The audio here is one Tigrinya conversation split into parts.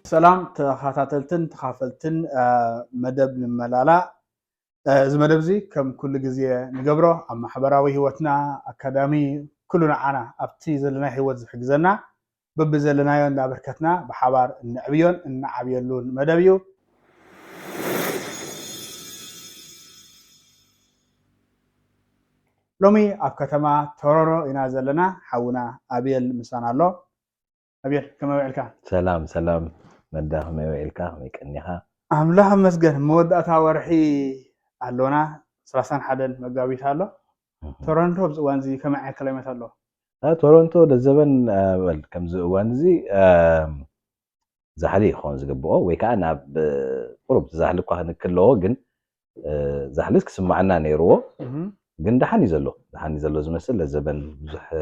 سلام تخاتلتن تخافلتن مدب نملالا إذا مدب زي كم كل جزية نجبره أما حبراوي هوتنا أكاديمي كلنا عنا أبتي زلنا هوت حجزنا ببزلنا يون بركتنا بحبار النعبيون النعبيون مدبيو لومي أبكتما تورورو إنا زلنا حونا أبيل مسانا الله أبيل كما وعلك سلام مداه ما وعلك ميكنيها أملاها مسجن مودة ورحي علونا سلاسان حدن مقابيت هالو تورنتو بزوانزي كما عين كلمات هالو تورنتو دزبن كم زوانزي زحلي خون زقبوه ويكأنا بقرب زحلي قهن كله جن زحلي كسمعنا نيرو جن دحني زلو زمسل لزبن بزح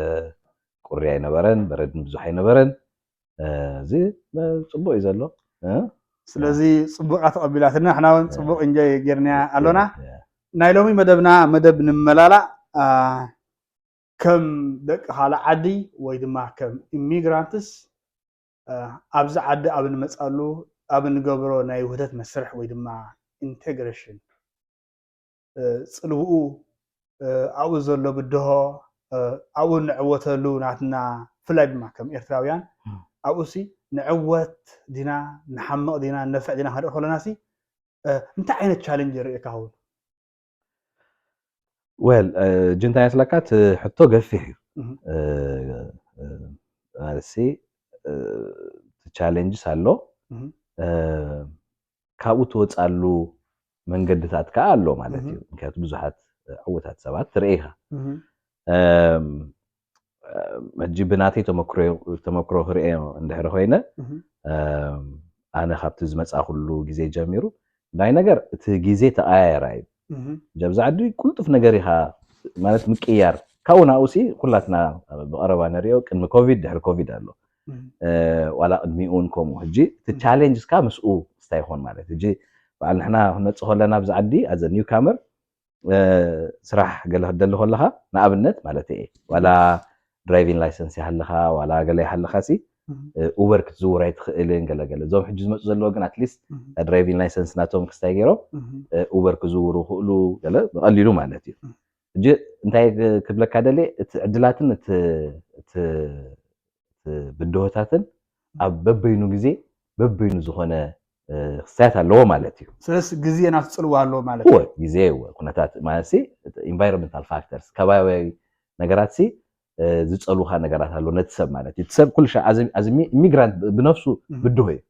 قرية نبرن برد بزحي نبرن زي صبوا يزلو سلازي صبوقات قبيلاتنا احنا صبوق انجاي جيرنا علونا نايلومي مدب نملالا كم دق حالا عادي ويدما كم immigrants أبز عاد أبن مسألو أبن جبرو ناي وحدة مسرح ويدما integration صلوه أو زلوا بدها أو نعوتلو ناتنا فلاد ما كم إرتاويان أو سي نعوت دينا نحمق دينا نفع دينا هذا كل ناسي أنت عين تشالنجر يكهون جنتا يسلكات حطو قفيه سي تشالنج سالو كابو توصالو መንገድታት ካአሎ ማለት እዩ ምክንያቱ ብዙሓት ዕውታት ሰባት ትርኢኻ መጅብናቴ ተመክሮ ህርኤ እንድሕር ኮይነ ኣነ ካብቲ ዝመጻ ኩሉ ግዜ ጀሚሩ ናይ ነገር እቲ ግዜ ተቀያየራ እዩ ጀብዛዕዲ ቁልጥፍ ነገር ኢኻ ማለት ምቅያር ካውናውሲ ኩላትና በቀረባ ነሪኦ ቅድሚ ኮቪድ ድሕሪ ኮቪድ ኣሎ ዋላ ቅድሚኡን ከምኡ ሕጂ እቲ ቻሌንጅስ ካ ምስኡ ስታይ ይኾን ማለት ሕጂ በዓል ንሕና ነፅሆ ለና ብዛዕዲ ኣዘ ኒው ካመር ስራሕ ገለ ክደሊ ከለኻ ንኣብነት ማለት እየ ዋላ ድራይቪንግ ላይሰንስ ይሃለኻ ዋላ ገለ ይሃለኻ ሲ ኡበር ክትዝውር ኣይትኽእልን ገለገለ እዞም ሕጂ ዝመፁ ዘለዎ ግን ኣትሊስት ድራይቪንግ ላይሰንስ ናቶም ክስታይ ገይሮም ኡበር ክዝውሩ ክእሉ ገለ ብቐሊሉ ማለት እዩ ሕጂ እንታይ ክብለካ ደለ እቲ ዕድላትን እቲ ብድሆታትን ኣብ በበይኑ ግዜ በበይኑ ዝኾነ ክስታያት ኣለዎ ማለት እዩ ስለስ ግዜ ናትፅልዋ ኣለዎ ማለት እዩ ግዜ ኩነታት ማለት ሲ ኢንቫይሮንመንታል ፋክተርስ ከባቢያዊ ነገራት ሲ ዝፀልውካ ነገራት ኣሎ ነቲ ሰብ ማለት እዩ ሰብ ኩሉ ሻ as immigrant ብነፍሱ ብድሆ እዩ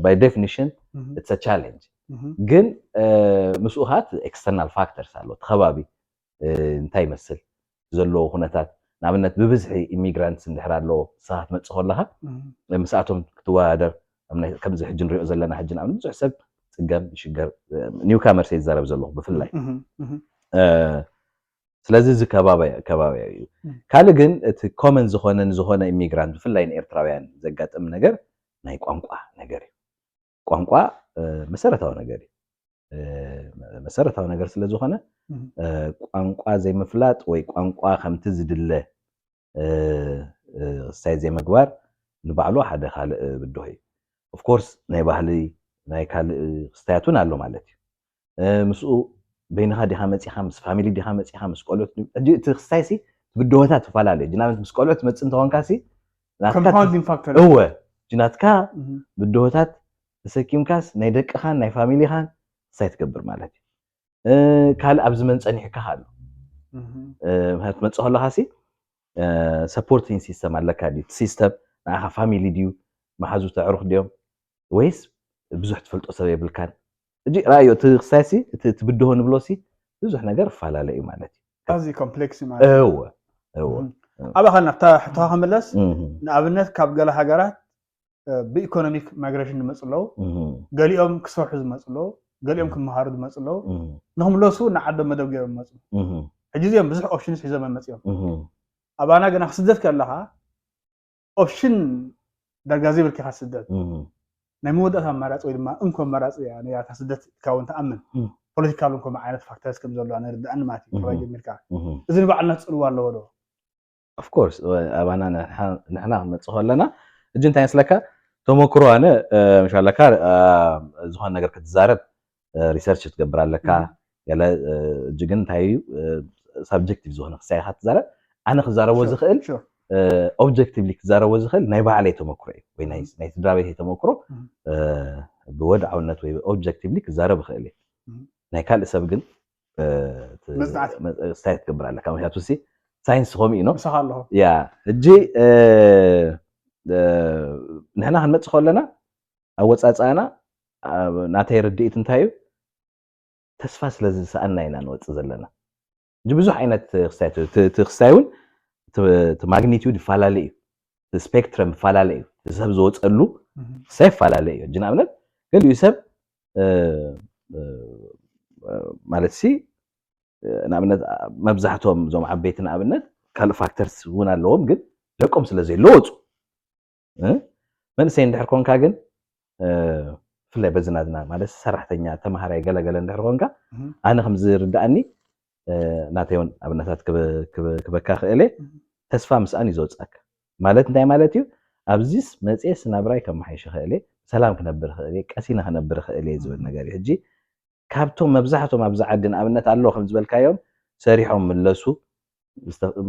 by definition it's a challenge ግን ምስኡሃት external factors ኣሎ ተኸባቢ እንታይ ይመስል ዘለዎ ኩነታት ንኣብነት ብብዝሒ ኢሚግራንትስ እንድሕር ኣለዎ ሰባት መፅእ ከለኻ ምስኣቶም ክትወዳደር ከምዚ ሕጂ ንሪኦ ዘለና ሕጂ ንኣብነት ብዙሕ ሰብ ፅገም ይሽገር ኒው ካመርስ ይዛረብ ዘለኹ ብፍላይ ስለዚህ እዚ ከባቢያ እዩ ካልእ ግን እቲ ኮመን ዝኾነ ኢሚግራንት ብፍላይ ንኤርትራውያን ዘጋጥም ነገር ናይ ቋንቋ ነገር እዩ ቋንቋ መሰረታዊ ነገር እዩ መሰረታዊ ነገር ስለ ዝኾነ ቋንቋ ዘይምፍላጥ ወይ ቋንቋ ከምቲ ዝድለ ስታይ ዘይምግባር ንባዕሉ ሓደ ካልእ ብድሆ እዩ ኦፍ ኮርስ ናይ ባህሊ ናይ ካልእ ስታያቱን ኣሎ ማለት እዩ ምስኡ በይንኻ ዲኻ መፂኻ ምስ ፋሚሊ ዲኻ መፂኻ ምስ ቆልዑት ሕጂ እቲ ክስታይሲ ብድሆታት ትፈላለዩ ጅናበት ምስ ቆልዑት መፅእ እንትኾንካሲ ኮምፓውንዲንግ ፋክተር እወ ጅናትካ ብድሆታት ተሰኪምካስ ናይ ደቅኻን ናይ ፋሚሊኻን ስታይ ትገብር ማለት እዩ ካልእ ኣብዚ መን ፀኒሕካ ኣሎ ምክንያቱ መፅእ ከለኻሲ ሰፖርቲንግ ሲስተም ኣለካ ድዩ ሲስተም ንዓኻ ፋሚሊ ድዩ መሓዙ ተዕሩኽ ድዮም ወይስ ብዙሕ ትፈልጦ ሰብ የብልካን እጂ ራእዮ እቲ ክስታይሲ እቲ ብድሆ ንብሎሲ ብዙሕ ነገር ፈላለ እዩ ማለት እዩ ኣዝዩ ኮምፕሌክስ ማለት እወ ኣባኸ ናብታ ሕቶኻ ክምለስ ንኣብነት ካብ ገለ ሃገራት ብኢኮኖሚክ ማይግሬሽን ዝመፁ ኣለዉ ገሊኦም ክሰርሑ ዝመፁ ኣለዉ ገሊኦም ክመሃሩ ዝመፁ ኣለዉ ንክምለሱ ንዓዶም መደብ ገይሮም መፁ ሕጂ እዚኦም ብዙሕ ኦፕሽንስ ሒዞም መፅኦም ኣባና ግና ክስደት ከለኻ ኦፕሽን ዳርጋ ዘይብልካ ኢኻ ትስደት ናይ መወዳእታ ኣማራፂ ወይ ድማ እንኮ ኣማራፂ እያ ነያታ ስደት ኢልካ እውን ተኣምን ፖለቲካል እንኮ ዓይነት ፋክተርስ ከም ዘለዎ ንርዳእኒ ማለት እዩ ከባቢ ጀሚርካ እዚ ንባዕልና ትፅልዎ ኣለዎ ዶ ኦፍ ኮርስ ኣባና ንሕና ክንመፅእ ከለና እጂ እንታይ መስለካ تمكرو أنا مش على كار زهان نجار كتزارب ريسيرش تقبر على كا يلا جيجن تايو سبجكتيف زهان سايحات زارب أنا خزارة وزخل objectively كزارة وزخل نايبة عليه تمكرو وينايس نايس درابي تمكرو بوضع أو نتوي objectively كزارة بخيلي نايكال سبجن سايت تقبر على كا وهي توسي ساينس هم إنه صح الله يا جي نحنا هنمت خلنا أول أنا ناتي رديت انتايو تسفاس لازم سألنا إن نوت زلنا جبزو حينات تخسايون تماغنيتيود فالالي تسبيكترم فالالي تسب زوت قلو سيف فالالي جنابنا قال يسب مالتسي نابنا مبزحتهم زوم عبيتنا ابنت كال فاكتورز ونا لهم قد لكم سلازي لوط من سين دحركون كاغن فلاي بزنادنا ማለት ሰራሕተኛ ተማሃራ ይገለገለ እንደርኮንካ ኣነ ከም ዝርዳእኒ ናተይውን ኣብነታት ክበካ ክእለ ተስፋ ምስኣን ይዘውፅኣካ ማለት እንታይ ማለት እዩ ኣብዚስ መፅስ ናብራይ ከም ማሕሽ ክእለ ሰላም ክነብር ክእለ ቀሲና ክነብር ክእለ ዝብል ነገር እዩ ሕጂ ካብቶም መብዛሕቶም ኣብዛ ዓድን ኣብነት ኣሎ ከም ዝበልካዮም ሰሪሖም ምለሱ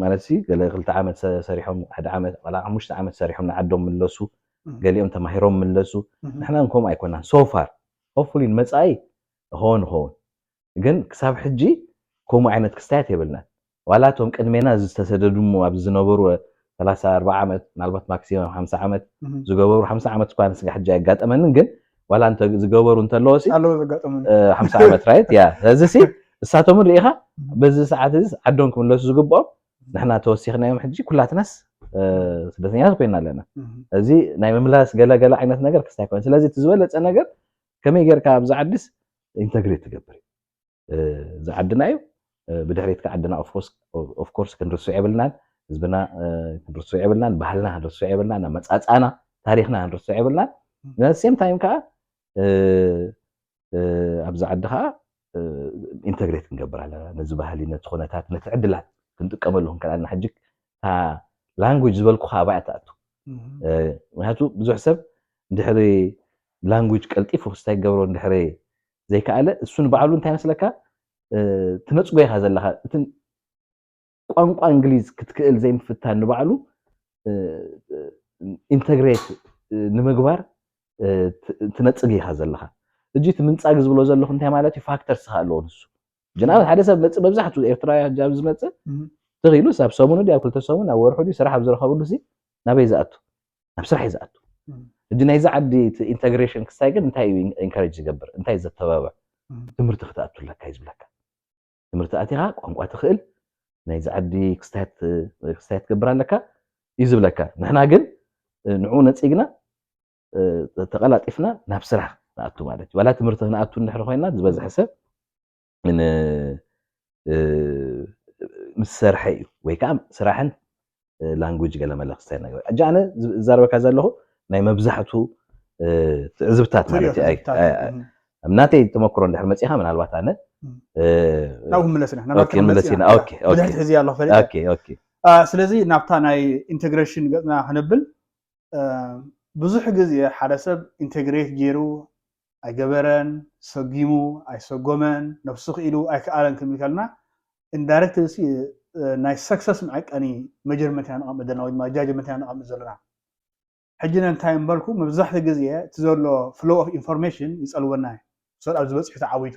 ማለት ሲ ገለ 2 ዓመት ሰሪሖም 1 ዓመት ወላ 5 ዓመት ሰሪሖም ንዓዶም ምለሱ قاليهم تماهيرهم من لسو نحنا نكون أيقونا so far hopefully المسأي هون جن كسب حجي كوم عينت كستات يبلنا ولا توم كدمينا استسددوا مو أبزنابور 3 4 عمت نالبت ماكسيموم 5 عمت زجابور 5 عمت كوان سجى حجة جات أمانن جن ولا أنت زجابور أنت لوسي 5 عمت رايت يا هذا سي الساعة ريحة بس ساعات عدونكم لوسي زجابور نحنا توسيخنا يوم حجي كلها ناس سدتنيات بيننا لنا እዚ ናይ መምላስ ገለገለ ዓይነት ነገር ክስታይ ኮን ስለዚ ትዝበለፀ ነገር ከመይ ጌርካ ኣብዛ ዓድስ ኢንተግሬት ትገብር ዝዓድናዩ ብድሕሪት ከዓድና ኦፍ ኮርስ ክንርሱ ይብልናን ህዝብና ክንርሱ ይብልናን ባህልና ክንርሱ ይብልናን መጻጻና ታሪኽና ክንርሱ ይብልናን at the same time ከ ኣብዛ ዓዲ ከ ኢንተግሬት ክንገብር ኣለና ነዚ ባህሊ ነቲ ኩነታት ነቲ ዕድላት ክንጥቀመሉም ከለና ሕጂ ላንጉጅ ዝበልኩ ኻባያታት ምክንያቱ ብዙሕ ሰብ እንድሕሪ ላንጉጅ ቀልጢፉ ክስታይ ገብሮ እንድሕሪ ዘይከኣለ እሱን በዓሉ እንታይ መስለካ ትነፅጎ ኢኻ ዘለኻ እቲ ቋንቋ እንግሊዝ ክትክእል ዘይምፍታን ንበዓሉ ኢንተግሬት ንምግባር ትነፅግ ኢኻ ዘለኻ እጂ እቲ ምንፃግ ዝብሎ ዘለኹ እንታይ ማለት እዩ ፋክተርስ ኣለዎ ንሱ ጀናብ ሓደ ሰብ መፅእ መብዛሕትኡ ኤርትራዊ ጃብ ዝመፅእ ትኽኢሉ ኣብ ሰሙኑ ዲ ኣብ 2 ሰሙን ኣብ ወርሑ ዲ ስራሕ ኣብ ዝረኸብሉ ሲ ናበይ ዝኣቱ ናብ ስራሕ ይዝኣቱ እጂ ናይዚ ዓዲ ኢንተግሬሽን ክስታይ ግን እንታይ እዩ ኢንካሬጅ ዝገብር እንታይ ዘተባብዕ ትምህርቲ ክትኣቱለካ ይዝብለካ ትምህርቲ ኣቲኻ ቋንቋ ትኽእል ናይዚ ዓዲ ክስታይ ትገብር ኣለካ ይዝብለካ ንሕና ግን ንዑ ነፂግና ተቐላጢፍና ናብ ስራሕ ንኣቱ ማለት እዩ ዋላ ትምህርቲ ክንኣቱ እንድሕር ኮይና ዝበዝሐ ሰብ ምስ ሰርሐ እዩ ወይ ከዓ ስራሕን ላንጉጅ ገለ መለኽ ስታይ ነገር እጂ ኣነ ዘረበካ ዘለኹ ናይ መብዛሕቱ ትዕዝብታት ማለት እዩ ናተይ ተመክሮ እንድሕር መፂኻ ምናልባት ኣነ ናብኡ መለስና ኦኬ ብድሕሪት ሕዚ ኣለኹ ኦኬ ስለዚ ናብታ ናይ ኢንተግሬሽን ገፅና ክንብል ብዙሕ ግዜ ሓደ ሰብ ኢንተግሬት ገይሩ ኣይገበረን ሰጊሙ ኣይሰጎመን ነፍሱ ክኢሉ ኣይከኣለን ክንብል ከለና ኢንዳይሬክትሊ ናይ ሰክሰስ መዐቀኒ መጀርመንት ያን ኣመደና ወይ ማጃጅመንት ያን ኣመደ ዘለና ሕጂና እንታይ እምበልኩ መብዛሕትኡ ግዜ እቲ ዘሎ ፍሎ ኦፍ ኢንፎርሜሽን ይፀልወና ሰብ ኣብ ዝበፅሑ ተዓዊቱ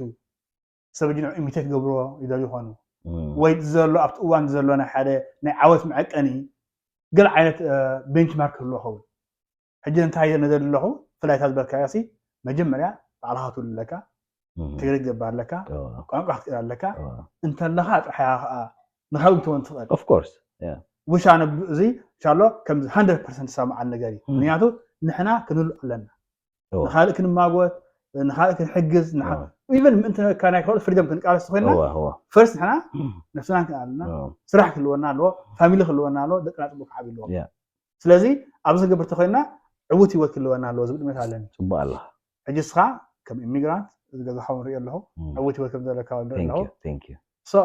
ሰብ ጅንዕ ኢሚቴት ገብሮ ይደልዩ ይኾኑ ወይ ዘሎ ኣብቲ እዋን ዘሎ ናይ ሓደ ናይ ዓወት መዐቀኒ ገለ ዓይነት ቤንችማርክ ህልዎ ኸውን ሕጂ እንታይ ነደሊ ኣለኹ ፍላይታ ዝበልካያሲ መጀመርያ ባዕልኻ ትውልለካ ትግሪት ገባር ኣለካ ቋንቋ ክትቅር ኣለካ እንተለኻ ጥሕያ ከዓ ንኻብ እንትወን ትኽእል ኦፍ ኮርስ ውሽ ኣነ እዚ ኢንሻአላህ ከም 100% ሰማዓን ነገር እዩ ምክንያቱ ንሕና ክንህሉ ኣለና ንኻልእ ክንማጎት ንኻልእ ክንሕግዝ ኢቨን ምእንቲ ናይ ካልኦት ፍሪደም ክንቃለስ ኮይና ፈርስት ንሕና ነፍስና ክንኣለና ስራሕ ክህልወና ኣለዎ ፋሚሊ ክህልወና ኣለዎ ደቅና ፅቡቅ ክዓቢ ኣለዎ ስለዚ ኣብዚ ገብር ተኮይና ዕዉት ህይወት ክህልወና ኣለዎ ዝብል እምነት ኣለኒ ፅቡቅ ኣላ ሕጂ እስኻ ከም ኢሚግራንት ዝገዛኻ ንሪኦ ኣለኹ ዕዉት ህይወት ከም ዘለካ ንሪኦ ኣለኹ ሶ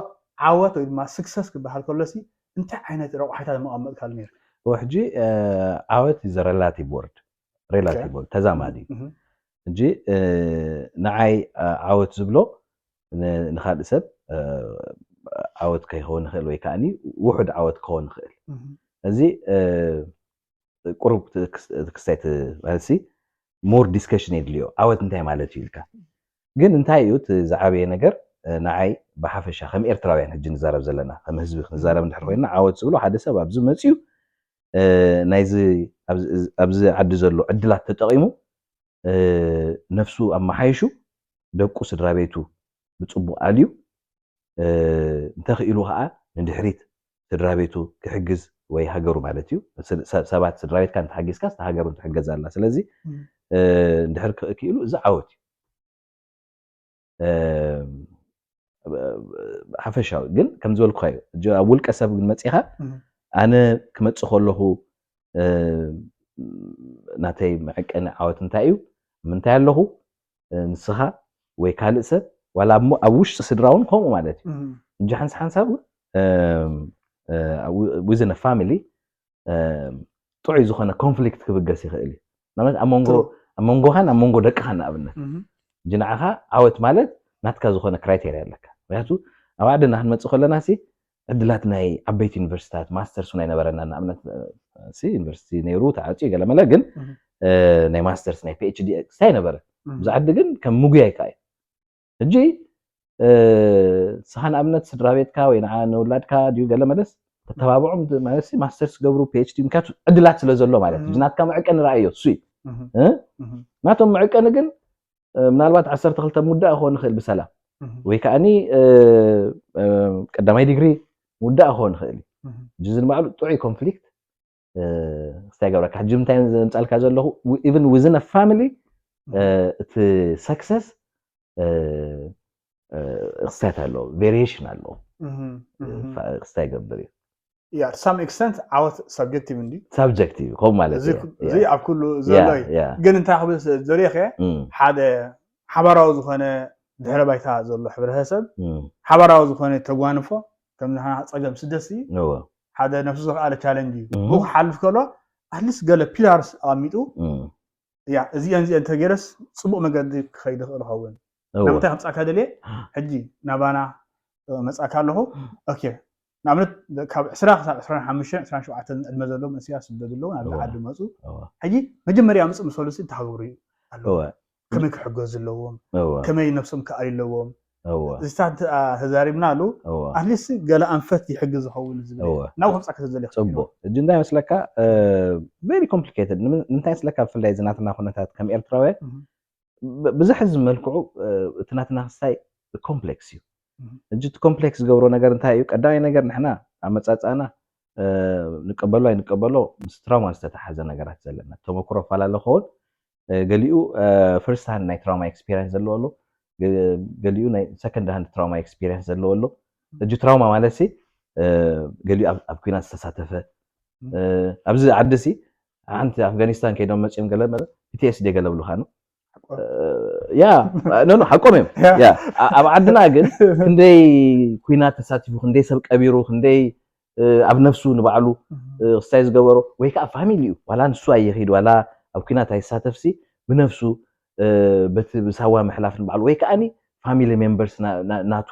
ዓወት ወይ ድማ ስክሰስ ክበሃል ከሎሲ እንታይ ዓይነት ረቑሒታት መቐመጥካ ነይሩ وحجي عاوت is a relative word ريلاتيف تزامادي نجي نعي عاوت زبلو نخال سب عاوت كيهون نخيل ويكاني وحد عاوت كهون نخيل هذي قرب تكستيت هالسي مور ديسكشن يدليو عاوت انتهي مالتي لك ግን እንታይ እዩ ዝዓበየ ነገር ንዓይ ብሓፈሻ ከም ኤርትራውያን ሕጂ ንዛረብ ዘለና ከም ህዝቢ ክንዛረብ እንድሕር ኮይና ዓወት ዝብሎ ሓደ ሰብ ኣብዚ መፅዩ ናይዚ ኣብዚ ዓዲ ዘሎ ዕድላት ተጠቂሙ ነፍሱ ኣመሓይሹ ደቁ ስድራ ቤቱ ብፅቡቅ ኣልዩ እንተኽኢሉ ከዓ ንድሕሪት ስድራ ቤቱ ክሕግዝ ወይ ሃገሩ ማለት እዩ ሰባት ስድራ ቤትካ እንትሓጊዝካ ሃገሩ ትሕገዝ ኣላ ስለዚ እንድሕር ክኢሉ እዚ ዓወት ሓፈሻዊ ግን ከም ዝበልኩ እዩ ኣብ ውልቀ ሰብ ግን መፂኻ ኣነ ክመፅእ ከለኹ ናተይ መዕቀኒ ዓወት እንታይ እዩ ምንታይ ኣለኹ ንስኻ ወይ ካልእ ሰብ ዋላ ኣብ ውሽጢ ስድራ እውን ከምኡ ማለት እዩ እንጂ ሓንሳብ within a family ጥዑይ ዝኾነ ኮንፍሊክት ክብገስ ይኽእል እዩ ማለት ኣብ መንጎኻን ኣብ መንጎ ደቅኻን ንኣብነት ጅናዓኻ ዓወት ማለት ናትካ ዝኾነ ክራይቴርያ ኣለካ ምክንያቱ ኣብ ዓድና ክንመፅእ ከለና ሲ ዕድላት ናይ ዓበይቲ ዩኒቨርሲታት ማስተርስ ናይ ነበረና ንኣብነት ሲ ዩኒቨርሲቲ ነይሩ ተዓፅዩ ገለመለ ግን ናይ ማስተርስ ናይ ፒኤችዲ ስታይ ነበረ ብዛ ዓዲ ግን ከም ሙጉያ ይካየ ሕጂ ስኻ ንኣብነት ስድራ ቤትካ ወይ ንውላድካ ድዩ ገለመለስ ተተባብዖም ማለት ሲ ማስተርስ ገብሩ ፒኤችዲ ምክንያቱ ዕድላት ስለ ዘሎ ማለት እዩ ናትካ መዕቀኒ ራእዮ እሱ ናቶም መዕቀኒ ግን ምናልባት 12 ሙዳእ ክኾን ይኽእል ብሰላም ወይ ከዓኒ ቀዳማይ ዲግሪ ሙዳእ ክኾን ይኽእል እዩ እዚ ንባዕሉ ጥዑይ ኮንፍሊክት ስታይ ገብረካ ሕጂ ምንታይ ዘምፃልካ ዘለኹ ኢቭን within a family እቲ ሰክሰስ ክስታት ኣለዎ ቬሪዬሽን ኣለዎ ክስታይ ገብር እዩ Yeah, to some extent عوض subjective عندي subjective هم مالك زي على كل زلاي جن انت حبس زريخه حدا حبراو زخنه دحر بايتا زلو حبرهسب حبراو زخنه تغوانفو كم نحن صجم سدسي حدا نفسه على تشالنج هو حلف كله احلس قال بيلارز اميتو يا زي انت جرس صبو مغد خيد خلهون نمتا خصاك هدلي حجي نابانا مصاك له اوكي نعمل كاب 25 27 المزلو من سياسه بدلو على عاد مصو حجي مجمريا مص مسولسي تحوري الله كما يحجز لهم كما ينفسهم كايلوهم استاد هزاريبنا له احلس قال انفت يحجز حول زبل ناو خصك تزلي صبو اجندا مسلكا فيري كومبليكيتد انت مسلكا في اللي زناتنا خنتات كم ايرتراوي بزحز ملكو تناتنا خصاي كومبلكس እጅት ኮምፕሌክስ ገብሮ ነገር እንታይ እዩ ቀዳይ ነገር ንሕና ኣብ መጻጻና ንቀበሎ ኣይንቀበሎ ምስ ትራውማ ዝተተሓዘ ነገራት ዘለና ተመክሮ ፈላለኹን ገሊኡ ፈርስት ሃንድ ናይ ትራውማ ኤክስፒሪየንስ ዘለዎ ኣሎ ገሊኡ ናይ ሰከንድ ሃንድ ትራውማ ኤክስፒሪየንስ ዘለዎ ኣሎ እጅ ትራውማ ማለት ሲ ገሊኡ ኣብ ኩናት ዝተሳተፈ ኣብዚ ዓዲሲ ኣንቲ ኣፍጋኒስታን ከይዶም መፅኦም ገለ ፒቲኤስዲ ገለብሉኻ ነው يا نو حقومهم يا اب عندنا ግን ክንደይ ኩናት ተሳቲፉ ክንደይ ሰብ ቀቢሩ ክንደይ ኣብ ነፍሱ ንባዕሉ ስታይ ዝገበሮ ወይ ከዓ ፋሚሊዩ ዋላ ንሱ ኣይኺድ ዋላ ኣብ ኩናት ኣይሳተፍሲ ብነፍሱ በሳዋ መሕላፍ ንባዕሉ ወይ ከዓኒ ፋሚሊ ሜምበርስ ናቱ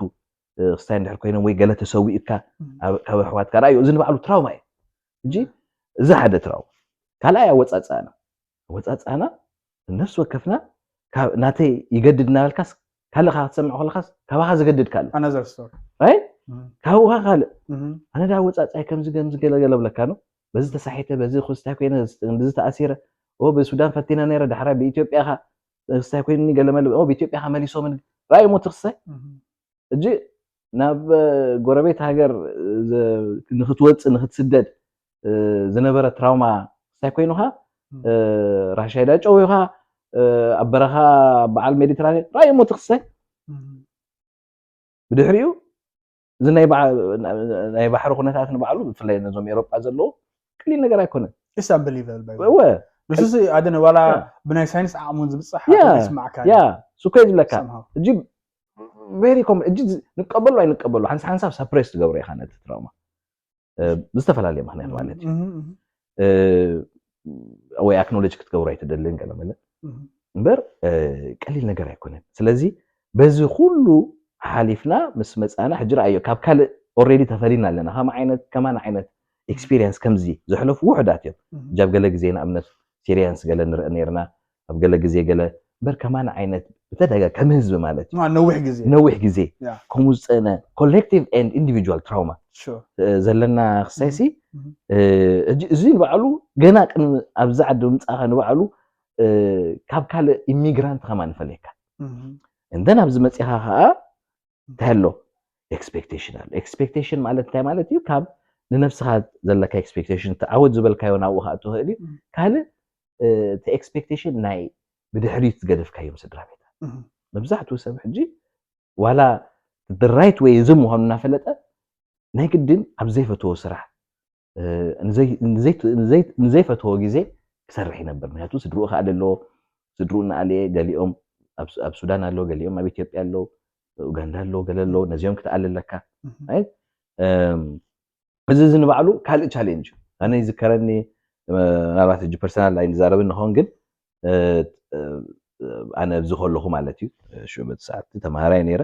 ስታይ እንድሕር ኮይኖም ወይ ገለ ተሰዊእካ ካብ ኣሕዋትካ ራእዩ እዚ ንባዕሉ ትራውማ እዩ እንጂ እዚ ሓደ ትራውማ ካልኣይ ወፃፃና النفس وكفنا ناتي يجدد نالكاس هل خا تسمع خلخاس كباها زجدد كال انا زر ستور اي كاوها قال انا دا وصاصاي كم زغلغلب لكانو بزي تسحيته بزي خصتا كوين اندز تاثير او بسودان فتينا نيره دحرا بايثيوبيا خا خصتا كوين نيغلمل او بايثيوبيا خا مليسو من راي مو تخصي اجي ناب غوربيت هاجر نختوص نختسدد زنبره تراوما سايكوينوها راشيدا ጨውኻ አበረኻ በዓል ሜዲትራኒያን ራይ ሞትክሰይ ብድሕሪኡ ዝናይ ባሕሪ ኩነታት ንባዕሉ ብፍላይ ነዞም ኤውሮጳ ዘለዎ ቀሊል ነገር ኣይኮነን it's unbelievable by the way ንሱስ ኣደነ ዋላ ብናይ ሳይንስ ዓሙን ዝብፅሕ ይስማዕካ ያ ሱከ ይዝለካ እጂ ቬሪ ኮም እጂ ንቀበሉ ኣይንቀበሉ ሓንሳብ ሰፕሬስ ትገብሩ ኢኻ ነቲ ትራውማ ብዝተፈላለየ ምክንያት ማለት እዩ ወይ አክኖሎጂ ክትገብሩ አይተደልን ገለመለ እምበር ቀሊል ነገር አይኮነን ስለዚ በዚ ሁሉ ሓሊፍና ምስ መጻና ሕጂ ረአዮ ካብ ካልእ ኦሬዲ ተፈሊና ኣለና ከማን ዓይነት ኤክስፒሪየንስ ከምዚ ዝሕለፉ ውሕዳት እዮም ጃብ ገለ ግዜ ንኣብነት ሲሪየንስ ገለ ንርኢ ነርና ኣብ ገለ ግዜ ገለ በር ከማን ዓይነት በተደጋ ከም ህዝብ ማለት ነዊሕ ግዜ ከምኡ ዝፀነ ኮሌክቲቭ ኤንድ ኢንዲቪጁዋል ትራውማ ዘለና ክሳይሲ እዚ ንባዕሉ ገና ቅድሚ ኣብዚ ዓዲ ምፃኻ ንባዕሉ ካብ ካልእ ኢሚግራንት ከማን ንፈልየካ እንደና ኣብዚ መፂኻ ከዓ ታሎ ኤክስፔክቴሽን አለ ኤክስፔክቴሽን ማለት እንታይ ማለት እዩ ካብ ንነፍስኻ ዘለካ ኤክስፔክቴሽን ተዓወድ ዝበልካዮ ናብኡ ከዓ ትኽእል ካልእ እቲ ኤክስፔክቴሽን ናይ ብድሕሪት ዝገደፍካዮም ስድራ ቤት መብዛሕትኡ ሰብ ሕጂ ዋላ the right way ዝም ምዃኑ እናፈለጠ ናይ ግድን ኣብ ዘይፈትዎ ስራሕ ንዘይፈትዎ ግዜ ክሰርሕ ይነበር ምክንያቱ ስድሩኡ ከዓ ኣለዎ ስድሩኡና ኣለየ ገሊኦም ኣብ ሱዳን ኣሎ ገሊኦም ኣብ ኢትዮጵያ ኣሎ ኡጋንዳ ኣሎ ገለ ኣሎ ነዚኦም ክትኣልለካ right እዚ ንባዕሉ ካልእ ቻሌንጅ ኣነ ይዝከረኒ ምናልባት ሕጂ ፐርሰናል ላይ ንዛረብ ንኾን ግን ኣነ ብዝኸለኹ ማለት እዩ ሽበት ሰዓት ተማሃራይ ነይረ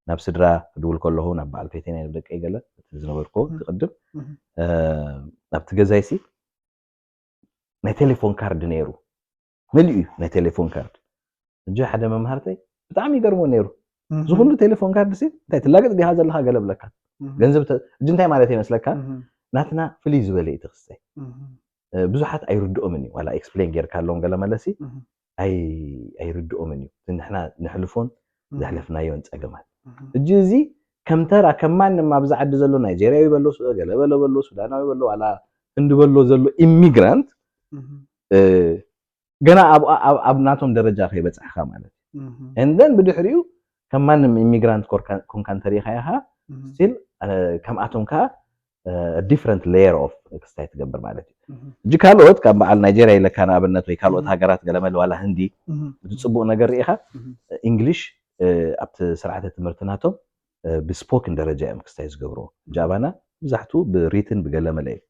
ናብ ስድራ ክድውል ከለኹ ናብ በዓል ቤተይ ናይ ደቀይ ገለ ዝነበርኮ ትቅድም ኣብቲ ገዛይሲ ናይ ቴሌፎን ካርድ ነይሩ ምልኡ ናይ ቴሌፎን ካርድ እንጂ ሓደ መምሃርተይ ብጣዕሚ ይገርሞ ነይሩ ዝኹሉ ቴሌፎን ካርድ ሲ እንታይ ትላገጥ ዲሃ ዘለካ ገለ ብለካ ገንዘብ እጂ እንታይ ማለት ይመስለካ ናትና ፍልይ ዝበለ እዩ ትኽስተይ ብዙሓት ኣይርድኦምን እዩ ዋላ ኤክስፕሌን ጌርካሎም ገለ መለሲ ኣይርድኦምን እዩ ንሕና ንሕልፎን ዘሕለፍናዮን ፀገማት እጂ እዚ ከምተራ ከማንም ኣብዚ ዓዲ ዘሎ ናይጀርያዊ በሎ ገለ በሎ ሱዳናዊ በሎ ዋላ ህንዲ በሎ ዘሎ ኢሚግራንት ገና ኣብ ናቶም ደረጃ ከይበፅሕካ ማለት እንደን ብድሕሪኡ ከማንም ኢሚግራንት ኮንካን ተሪኻያኻ ስቲል ከምኣቶም ከዓ different layer of ክስታይ ትገብር ማለት እዩ እጂ ካልኦት ካብ በዓል ናይጀርያ ኢለካ ንኣብነት ወይ ካልኦት ሃገራት ገለመለ ዋላ ህንዲ ዝፅቡቕ ነገር ሪኢኻ እንግሊሽ ኣብቲ ስርዓተ ትምህርትናቶም ብስፖክን ደረጃ እዮም ክስታይ ዝገብሮ ጃባና ብዛሕትኡ ብሪትን ብገለመለ እዩ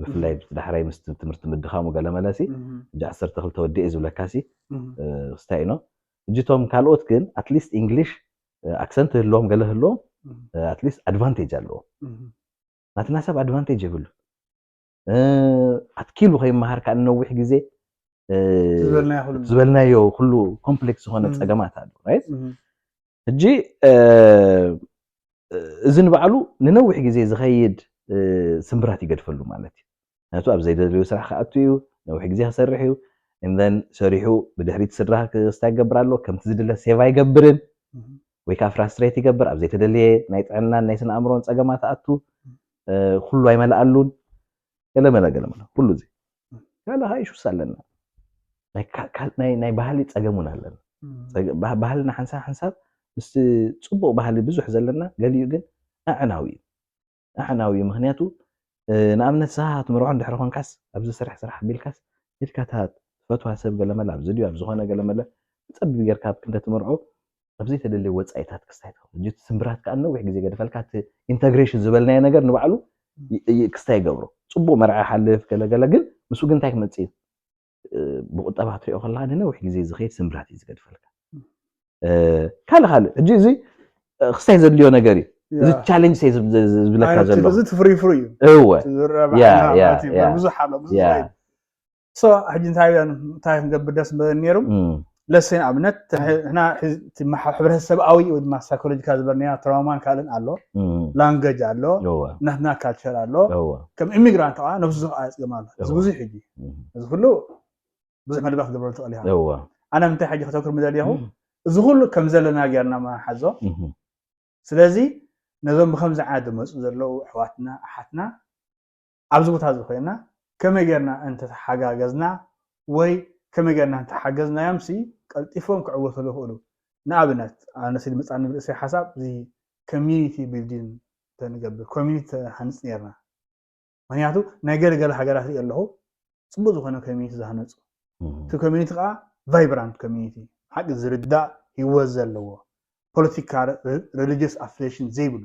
ብፍላይ ዳሕራይ ምስ ትምህርቲ ምድኻሙ ገለመለሲ እጂ 12 ወዲእ ዝብለካሲ ክስታይ ኢኖ እጅቶም ካልኦት ግን ኣትሊስት እንግሊሽ ኣክሰንት ህልዎም ገለ ህልዎም ኣትሊስት ኣድቫንቴጅ ኣለዎ ናትና ሰብ ኣድቫንቴጅ ይብሉ ኣትኪሉ ከይመሃር ከዓ ነዊሕ ግዜ ዝበልናዮ ኩሉ ኮምፕሌክስ ዝኾነ ፀገማት ኣሎ ራይት እጂ እዚ ንባዕሉ ንነዊሕ ግዜ ዝኸይድ ስምብራት ይገድፈሉ ማለት እዩ ምክንያቱ ኣብ ዘይደልዩ ስራሕ ከኣቱ እዩ ነዊሕ ግዜ ክሰርሕ እዩ እንደን ሰሪሑ ብድሕሪት ስድራ ክስታይ ይገብር ኣሎ ከምቲ ዝድለ ሴቭ ኣይገብርን ወይ ከዓ ፍራስትሬት ይገብር ኣብ ዘይተደልየ ናይ ጥዕናን ናይ ስነ ኣእምሮን ፀገማት ኣቱ ኩሉ ኣይመልኣሉን ገለመለ ኩሉ እዚ ካለ ሃይሹስ ኣለና ናይ ባህሊ ፀገሙን ኣለና ባህልና ሓንሳብ ምስ ፅቡቕ ባህሊ ብዙሕ ዘለና ገሊኡ ግን ኣዕናዊ ምክንያቱ ንኣብነት ሰዓት ምርዖ እንድሕር ኮንካስ ኣብዚ ስራሕ ቢልካስ ኢልካታ ፈትዋ ሰብ ገለመለ ኣብ ዝድዩ ኣብ ዝኾነ ገለመለ ፀቢብ ጌርካ ክንደ ትምርዖ ኣብ ዘይተደልየ ወፃኢታት ክስታይ ትኸው እጂ ስምብራት ከዓ ነዊሕ ግዜ ገድፈልካ ኢንተግሬሽን ዝበልናዮ ነገር ንባዕሉ ክስታይ ይገብሮ ፅቡቕ መርዓ ሓልፍ ገለገለ ግን ምስኡ ግን እንታይ ክመፅእ ብቁጠባ ትሪኦ ከለካ ንነዊሕ ግዜ ዝኸይድ ስምብራት እዩ ዝገድፈልካ ካልእ ሕጂ እዚ ክስታይ ዘድልዮ ነገር እዩ እዚ ቻሌንጅ ዝብለካ ዘሎ እዚ ትፍሪ እወ ብዙሕ ኣሎ ሶ ሕጂ እንታይ ክንገብር ደስ ነይሩ ለሰን ኣብነት ህና ሕብረተሰባዊ ወይ ድማ ሳይኮሎጂካል ዝበርኒያ ትራውማን ካልእን ኣሎ ላንጉጅ ኣሎ ናትና ካልቸር ኣሎ ከም ኢሚግራንት ከዓ ነፍሱ ዝኣፅገም ኣሎ እዚ ብዙሕ ሕጂ እዚ ኩሉ ብዙሕ መደባት ክገብረሉ ትኽእል ኢኻ ኣነ ምንታይ ሕጂ ከተክር ምደልያኹ እዚ ኩሉ ከም ዘለና ጌርና ማሓዞ ስለዚ ነዞም ብከምዚ ዓዲ መፁ ዘለው ኣሕዋትና ኣሓትና ኣብዚ ቦታ እዚ ኮይና ከመይ ጌርና እንተተሓጋገዝና ወይ ከመይ ጌርና እንተሓገዝናዮም ሲ ቀልጢፎም ክዕወተሉ ይኽእሉ ንኣብነት ኣነ ስለ መፃኒ ብርእሰይ ሓሳብ እዚ ኮሚኒቲ ቢልዲንግ ተንገብር ኮሚኒቲ ሃንፅ ነርና ምክንያቱ ናይ ገለገለ ሃገራት ሪኦ ኣለኹ ፅቡቅ ዝኾነ ኮሚኒቲ ዝሃነፁ እቲ ኮሚኒቲ ከዓ ቫይብራንት ኮሚኒቲ ሓቂ ዝርዳእ ሂወት ዘለዎ ፖለቲካ ሪሊጅስ ኣፊሊዬሽን ዘይብሉ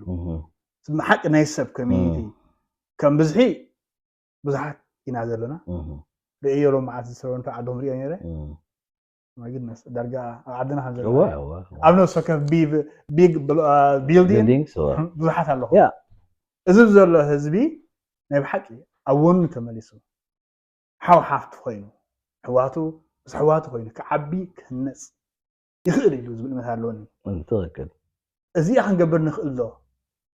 ሓቂ ናይ ሰብ ኮሚኒቲ ከም ብዝሒ ብዙሓት ኢና ዘለና رئيو معات السرون فعدهم رئيو نيري ما قلنا درجة عدنا هذا هو أبنو سكر بيج بيلدين بزحات الله يا إذا بزر هزبي نبحكي أول تملسو حاو حافت خوينو حواتو بس حواتو خوينو كعبي كهنس يخير يلوز بالمثال لوني منطقة إزي أخن قبل نخيل له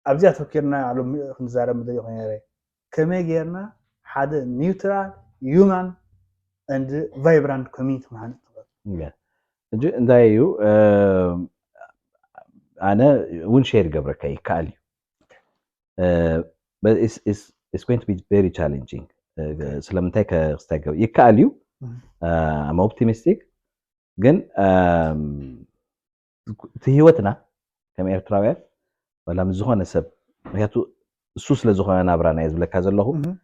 أبزي أتفكرنا على خنزارة مدري خنيري كما جيرنا حدا نيوترال human and vibrant community معنا دايو أنا وين شير قبرك يكالي but it's going to be very challenging سلامتك استاجو يكاليو I'm optimistic ግን تهيوتنا كم إيرتراوية ولا مزخون سب مهيتو السوس لزخون نابرانا يزبلك هذا الله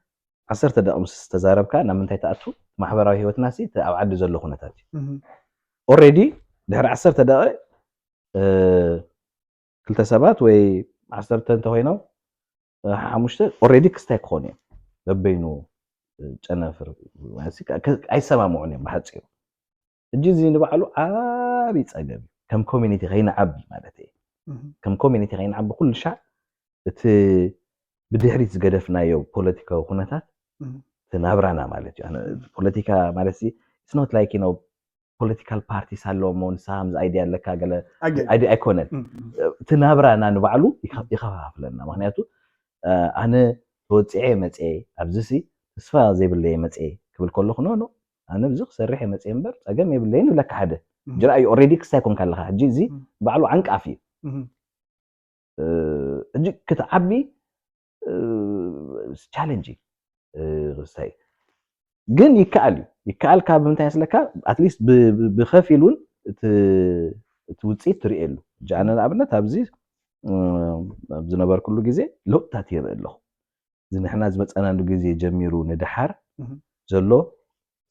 10 دقائق تزاربك أنا من تأتو محبراوي هيوتنا سي أبعد زلوا خناتاتي already دهر 10 دقائق كلتا سبات وي 10 تنتهينا حمشت already كستاك خوني ببينو جنافر ماسك أي سما معني بحثي الجزء نبعلو عابي تصعب كم كوميونيتي غينا عبي مالتي كم كوميونيتي غينا عبي كل شعب بدي حريت قدفنا يو بوليتيكا وخناتات تنابرانا مالتي أنا بوليتيكا مالتي it's not like you know political parties هاللومون سامز ايديا لك قال ايديا ايكونن تنابرانا نبعلو يخفف لنا معناته انا توصعي مصعي ابزسي تسفا زي بلي مصعي كبل كله خنونو انا بزخ سريح مصعي امبر اقم يبلين لك حدا جرا اي اوريدي كساكون كلها حجي زي بعلو عنق عفي اجي كتعبي تشالنجي غساي ግን ይከአል ካብ ምንታይ ያስለካ አትሊስት ብኸፊሉን እቲ ውፅኢት ትሪኤሉ ጃነ ንኣብነት ኣብዚ ዝነበር ኩሉ ግዜ ለውጥታት ይርኢ ኣለኹ እዚ ንሕና ዝመፀናሉ ግዜ ጀሚሩ ንድሓር ዘሎ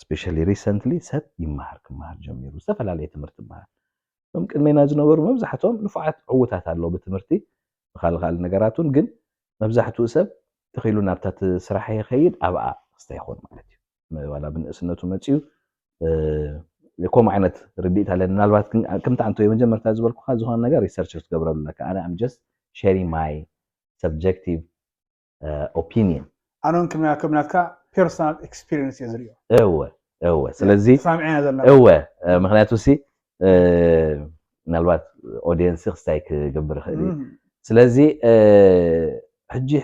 ስፔሻሊ ሪሰንትሊ ሰብ ክመሃር ጀሚሩ ዝተፈላለየ ትምህርቲ ይመሃር እቶም ቅድሜና ዝነበሩ መብዛሕትኦም ንፉዓት ዕውታት ኣለዉ ብትምህርቲ ብካልእ ነገራቱን ግን መብዛሕትኡ ሰብ ተኺሉ ናብታት ስራሕ ይኸይድ ኣብኣ ክስታይ ይኾን ማለት እዩ ولا بالنسبة متيو يكون عينت رديت على النالبات كنت عنتو يمجمرتا زبلكو خا زهون ነገር researchers قبروا لك انا I'm just sharing my subjective opinion انا كمناتك personal experience يزريو ايوه ስለዚህ سامعين زلنا ምክንያቱ ሲ ምናልባት ኦዲየንስ ክስታይ ክገብር خالي ስለዚህ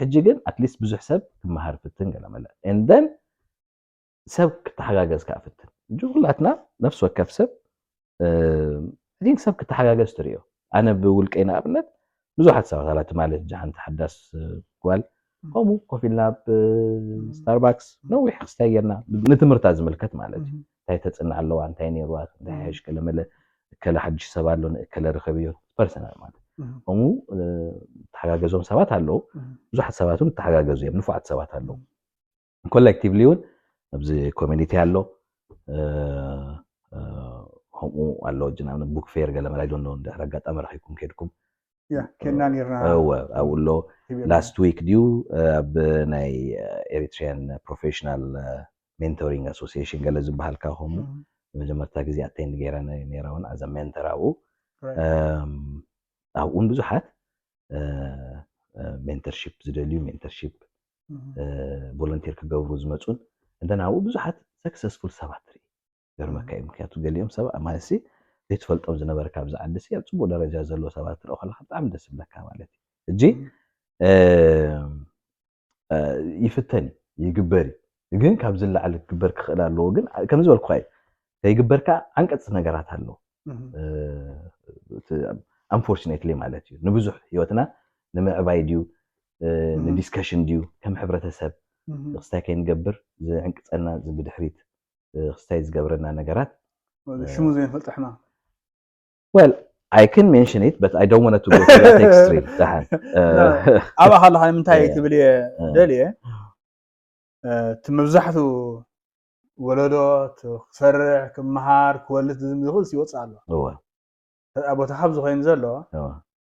ሕጂ ግን አትሊስት ብዙሕ ሰብ ክመሃር ፍትን ገለመለ and then ሰብ ክትሓጋገዝ ካፍትን ጅጉላትና ነፍስ ወከፍ ሰብ እዚን ሰብ ክትሓጋገዝ ትሪዮ ኣነ ብውልቀይና ኣብነት ብዙሓት ሰባት ማለት ጃሃን ተሓዳስ ጓል ከምኡ ኮፊልና ስታርባክስ ነዊሕ ክስታይ ጌርና ንትምህርታ ዝምልከት ማለት እዩ እንታይ ተፅንዕ ኣለዋ እንታይ ነይርዋ እንታይ ሓይሽ ከለመለ እከለ ሓድሽ ሰብ ኣሎ ንእከለ ርኸብ እዮ ፐርሰናል ማለት ከምኡ ተሓጋገዞም ሰባት ኣለዉ ብዙሓት ሰባትን ተሓጋገዙ እዮም ንፉዓት ሰባት ኣለዉ ኮሌክቲቭሊ እውን ኣብዚ ኮሚኒቲ ኣሎ همو الله جنابنا بوك فير قال ما رايدون ده رجعت أمر حيكون كيركم يا كنا نيرنا أقول له last week ديو بناي Eritrean professional mentoring association قال لازم بحالك همو مجمع تاجزي أتين غيرنا نيرون as a mentor أو بزحات mentorship زدليو mentorship volunteer كجوروز ماتون عندنا أو بزحات successful سباتري ገርማ ካይ ምክንያቱ ገሊኦም ሰብ ማለሲ ዘይትፈልጦም ዝነበረ ካብ ዝዓድስ ኣብ ጽቡቕ ደረጃ ዘሎ ሰባት ረው ከለካ ብጣዕሚ ደስ ይብለካ ማለት እዩ እጂ ይፍተን ይግበር ግን ካብ ዝላዓል ክግበር ክኽእል ኣለዎ ግን ከም ዝበልኩ ኸይ ዘይግበርካ አንቀጽ ነገራት ኣለዎ unfortunately ማለት እዩ ንብዙሕ ህይወትና ንምዕባይ ድዩ ንዲስከሽን ድዩ ከም ሕብረተሰብ ክስታይ ከንገብር ዝዕንቅፀና ዝብድሕሪት خستاي زغبرنا نغرات شنو زين فلطحنا well I can mention it but I don't want to go to that extreme تحت ابا خلها منتاي تبلي دليه تمزحتو ولدو تفرع كمهار كولت زمزخل سيوص الله هو ابو تحبز خوين زلو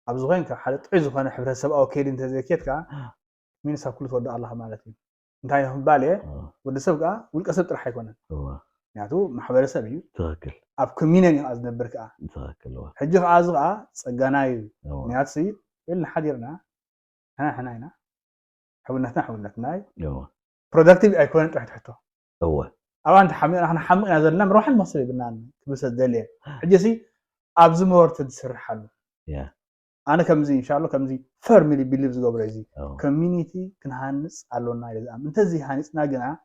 ابز خوين كحد طعي زخونه حبرتسب او كيد انت زكيتكا مين ساكل تود الله معناتي እንታይ ይባል ወዲ ሰብ ከዓ ውልቀ ሰብ ጥራሕ ኣይኮነን ምክንያቱ ማሕበረሰብ እዩ ትክክል ኣብ ኮሚኒቲ ዝነብር ከዓ ትክክል ሕጂ ከዓ እዚ ከዓ ፀጋና እዩ ምክንያቱ ኢልና ሓዲርና ሓና ኢና حولنا برودكتيف ايكون تحت حتى هو او انت احنا حمقنا زلنا نروح المصري بنا بس الدليل حجسي ابز مور تسرحلو انا كمزي ان شاء الله كمزي فاميلي بيليفز غبرزي كوميونيتي كنهانس علونا يزام انت زي هانسنا غنا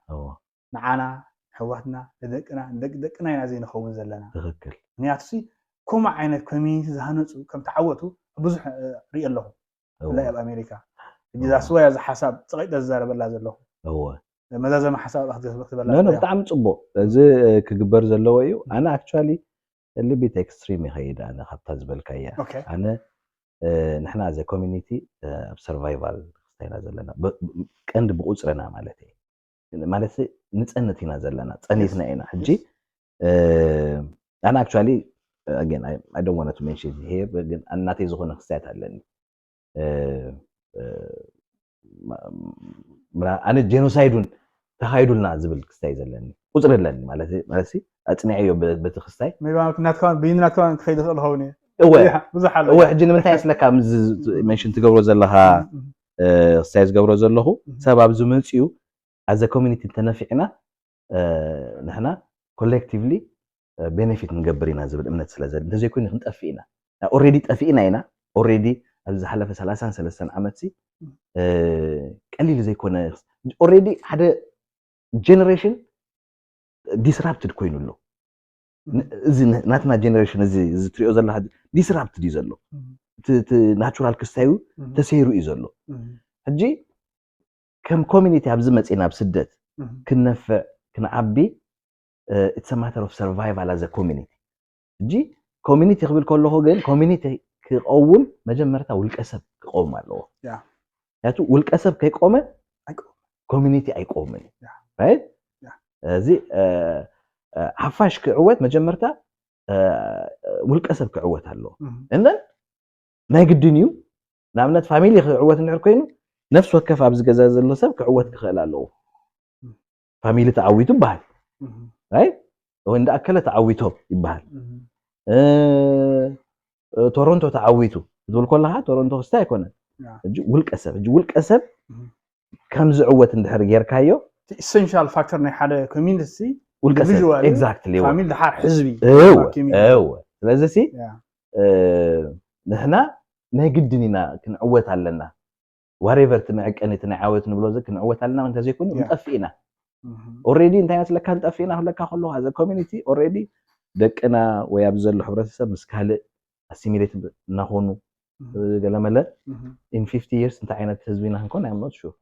معانا حواتنا دقنا ينا زي نخون زلنا تذكر نياتسي كوما عينت كوميونيتي زهانصو كم تعوتوا بزح ري الله لا بامريكا إذا سوى هذا حساب صغير الزارب الله زلوا هو ماذا زي ما حساب أخذ وقت بالله لا بتعمل صبو زي كجبر زلوا يو أنا actually اللي بيت extreme هيدا أنا خبط زبل كيا أنا نحن as a community survival استينا زلنا كند بقصرنا مالتي نتأنتنا زلنا تأنيتنا هنا حجي أنا actually again I don't want to mention here but أنا تيزخون خسات علني أنا جينوسايدون تخيلنا زبل كستاي زلني قصر لني مالتي أتنعيو بتخستاي ما كنا كان بيننا كان تخيل الهوني هو حجنا من تايس لك منشن تقبرو زلها سايز قبرو زلهو سبب زمنسيو as a community تنافعنا نحنا collectively benefit نقبرينا زبل امنت سلازل انت زي كون نتأفينا already تأفينا هنا already أبز حلف 33 عامتي قليل زي كونه already هذا generation disrupted كوينو له إذا ناتنا generation إذا تريو زلا هذا disrupted يزلو natural كستايو تسيرو يزلو هجي كم community أبز متينا بسدت كنفع كنعبي it's a matter of survival as a community هجي community قبل كله هو جن community كقوم مجمرته والكسب كقوم الله ያቱ ውልቀሰብ ከይቆመ ኮሚኒቲ አይቆምን right እዚ ሓፋሽ ክዕወት መጀመርታ ውልቀሰብ ክዕወት ኣሎ እና ናይ ግድን እዩ ናብነት ፋሚሊ ክዕወት እንድሕር ኮይኑ ነፍስ ወከፍ ኣብ ዝገዛ ዘሎ ሰብ ክዕወት ክኽእል ኣለዎ ፋሚሊ ተዓዊቱ ይባሃል right ወይ እንደ ኣከለ ተዓዊቶም ይባሃል ቶሮንቶ ተዓዊቱ ዝብል ኮላሃ ቶሮንቶ ክስታይ ኣይኮነን ውልቀሰብ ከም ዝዕወት እንድሕር ጌርካዮ essential factor ናይ ሓደ community ውልቀሰብ exactly ፋሚሊ ድሓር ሕዝቢ እወ ስለዚህ ንሕና ናይ ግድን ኢና ክንዕወት ኣለና whatever ትምዕቀነት ናይ ዓወት ንብሎ ዘ ክንዕወት ኣለና እንተ ዘይኮነ ንጠፊና already እንታይ መስለካ ንጠፊና ሁለካ ከሎ as a community already ደቅና ወይ ኣብ ዘሎ ሕብረተሰብ ምስ ካልእ assimilate እናኾኑ ገለመለ in 50 years እንታይ ዓይነት ህዝቢና ክንኮን I'm not sure